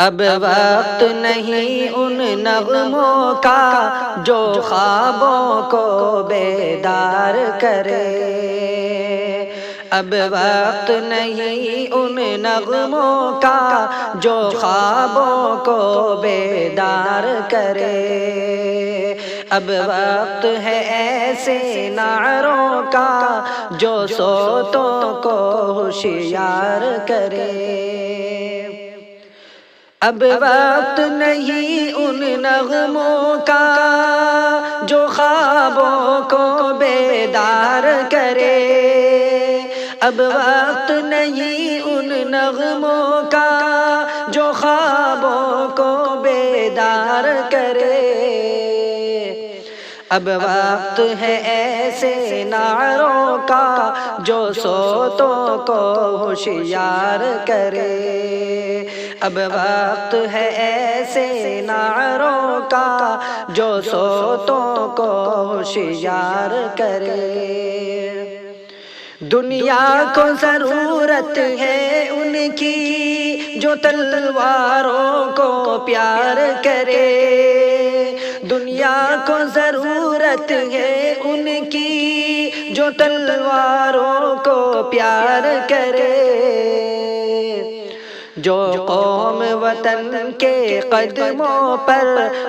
اب وقت نہیں ان نغموں کا جو خوابوں کو بیدار کرے، اب وقت نہیں ان نغموں کا جو خوابوں کو بیدار کرے، اب وقت ہے ایسے نعروں کا جو صوتوں کو ہوشیار کرے، اب وقت نہیں ان نغموں کا جو خوابوں کو بیدار کرے، اب وقت نہیں ان نغموں کا جو خوابوں کو بیدار کرے، اب وقت ہے ایسے نعروں کا جو صوتوں کو ہوشیار کرے، اب وقت ہے ایسے نعروں کا جو صوتوں کو ہوشیار کرے۔ دنیا کو ضرورت ہے ان کی جو تلواروں کو پیار کرے، دنیا کو ضرورت ہے ان کی جو تلواروں کو پیار کرے، جو قوم وطن کے قدموں پر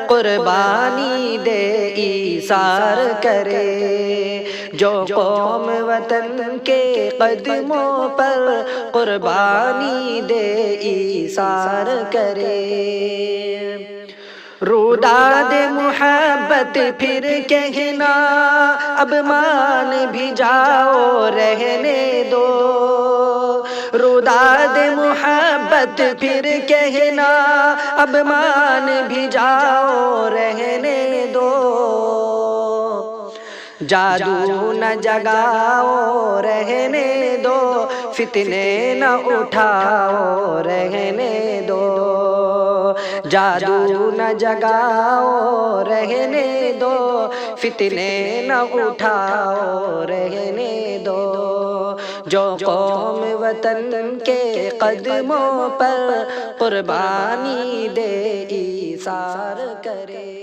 قربانی دے ایثار کرے، جو قوم وطن کے قدموں پر قربانی دے ایثار کرے، روداد محبت پھر کہنا اب مان بھی جاؤ رہنے دو، روداد محبت پھر کہنا اب مان بھی جاؤ رہنے دو، جادو نہ جگاؤ رہنے دو، فتنے نہ اٹھاؤ رہنے دو، جادو نہ جگاؤ رہنے دو، فتنے نہ اٹھاؤ رہنے دو، جو قوم وطن کے قدموں پر قربانی دے ایثار کرے۔